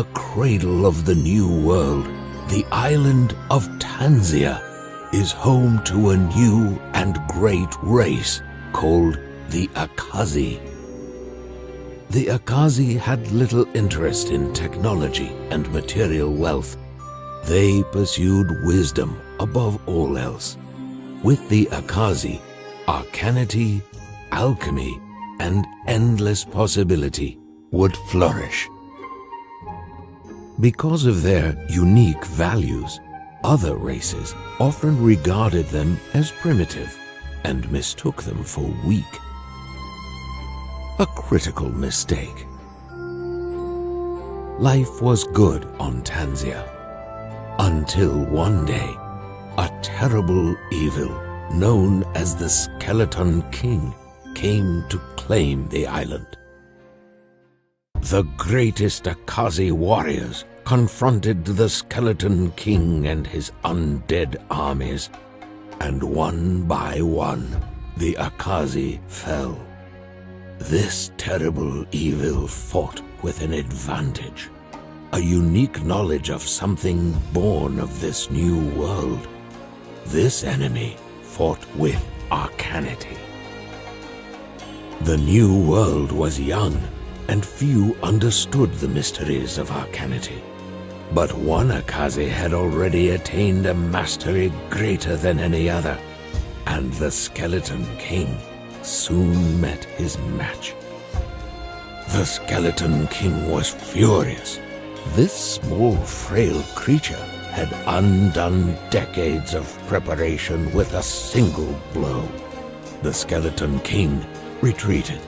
the cradle of the New World, the island of Tanzia is home to a new and great race called the Akazi. The Akazi had little interest in technology and material wealth. They pursued wisdom above all else. With the Akazi, Arcanity, alchemy, and endless possibility would flourish. Because of their unique values, other races often regarded them as primitive and mistook them for weak. A critical mistake. Life was good on Tanzia, until one day, a terrible evil known as the Skeleton King came to claim the island. The greatest Akazi warriors confronted the Skeleton King and his undead armies, and one by one, the Akazi fell. This terrible evil fought with an advantage, a unique knowledge of something born of this new world. This enemy fought with Arcanity. The new world was young, and few understood the mysteries of Arcanity. But one Akazi had already attained a mastery greater than any other, and the Skeleton King soon met his match. The Skeleton King was furious. This small, frail creature had undone decades of preparation with a single blow. The Skeleton King retreated,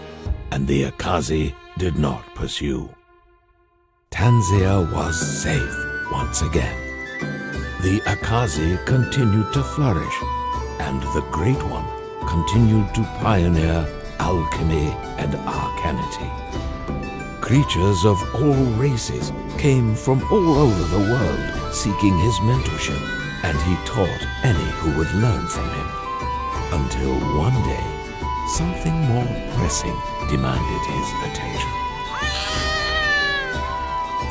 and the Akazi did not pursue. Tanzia was safe once again. The Akazi continued to flourish, and the Great One continued to pioneer alchemy and arcanity. Creatures of all races came from all over the world seeking his mentorship, and he taught any who would learn from him. Until one day, something more pressing demanded his attention.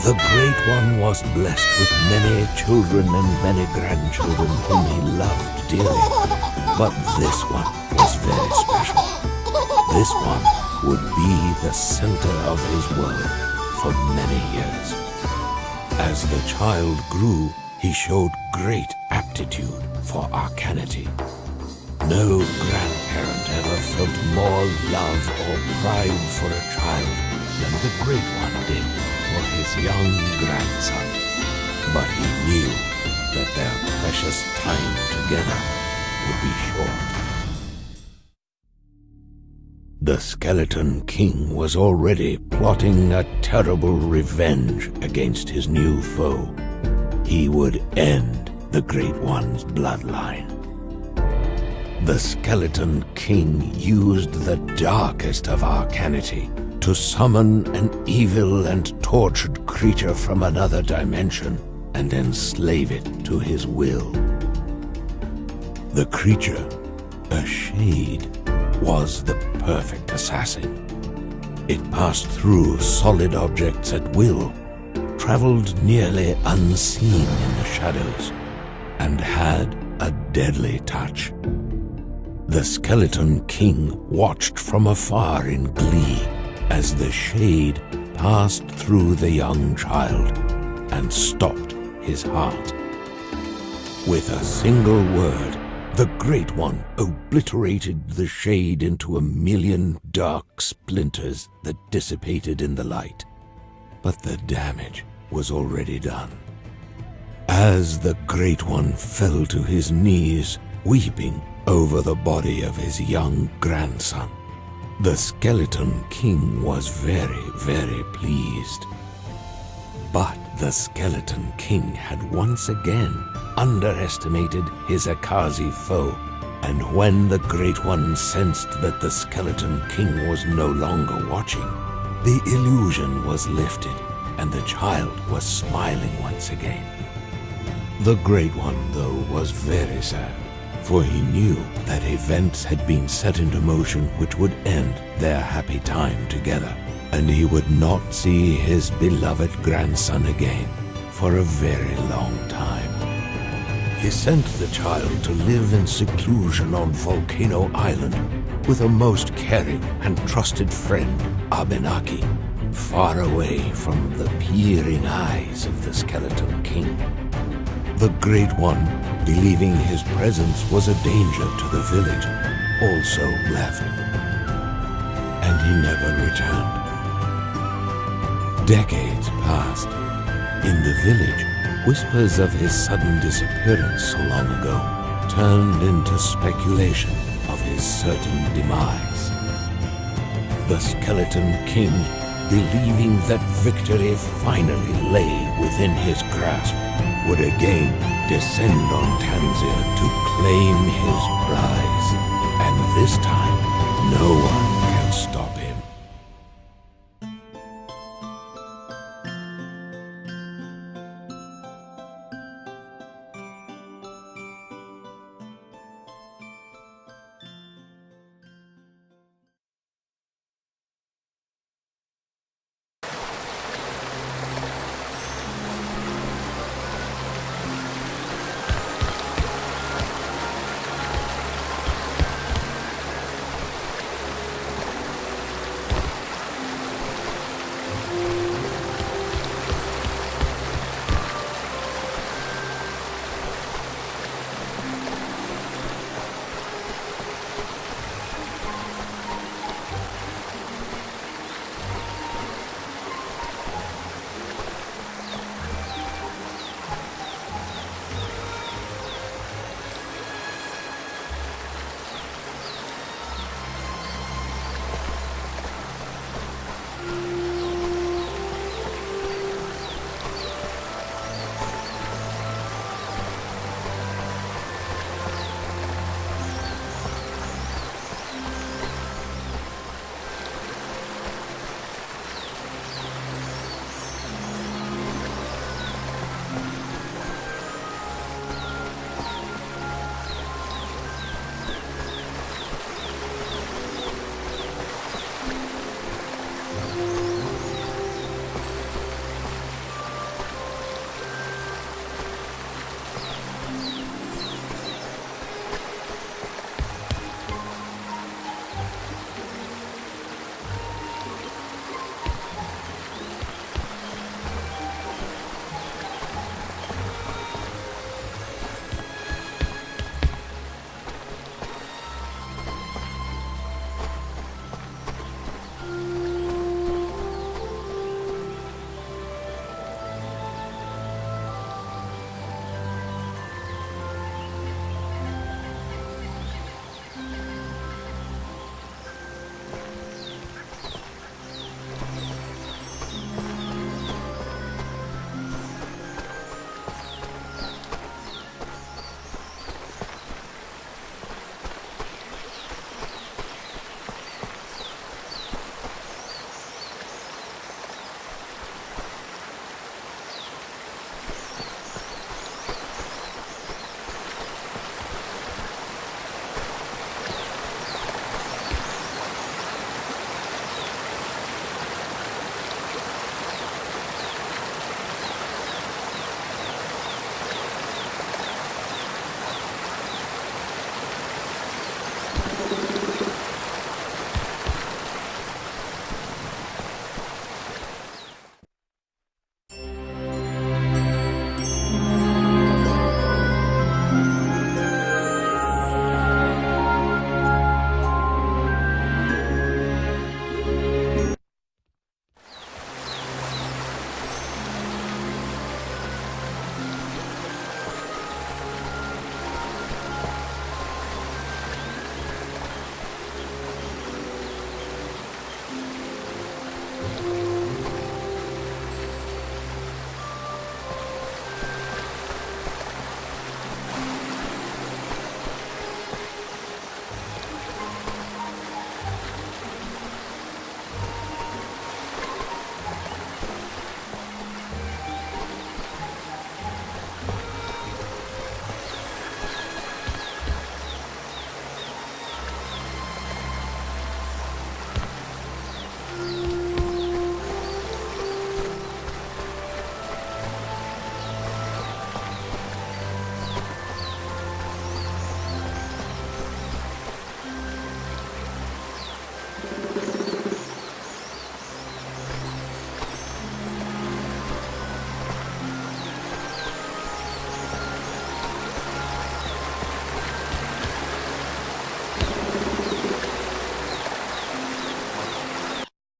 The Great One was blessed with many children and many grandchildren whom he loved dearly. But this one was very special. This one would be the center of his world for many years. As the child grew, he showed great aptitude for arcanity. No grandparent ever felt more love or pride for a child than the Great One did for his young grandson. But he knew that their precious time together would be short. The Skeleton King was already plotting a terrible revenge against his new foe. He would end the Great One's bloodline. The Skeleton King used the darkest of arcanity to summon an evil and tortured creature from another dimension and enslave it to his will. The creature, a shade, was the perfect assassin. It passed through solid objects at will, traveled nearly unseen in the shadows, and had a deadly touch. The Skeleton King watched from afar in glee as the shade passed through the young child and stopped his heart. With a single word, the Great One obliterated the shade into a million dark splinters that dissipated in the light. But the damage was already done. As the Great One fell to his knees, weeping over the body of his young grandson, the Skeleton King was very, very pleased. But the Skeleton King had once again underestimated his Akazi foe, and when the Great One sensed that the Skeleton King was no longer watching, the illusion was lifted, and the child was smiling once again. The Great One, though, was very sad, for he knew that events had been set into motion which would end their happy time together. and he would not see his beloved grandson again for a very long time. He sent the child to live in seclusion on Volcano Island with a most caring and trusted friend, Abenaki, far away from the peering eyes of the Skeleton King. The Great One, believing his presence was a danger to the village, also left, and he never returned. Decades passed. In the village, whispers of his sudden disappearance so long ago turned into speculation of his certain demise. The Skeleton King, believing that victory finally lay within his grasp, would again descend on Tanzia to claim his prize. And this time, no one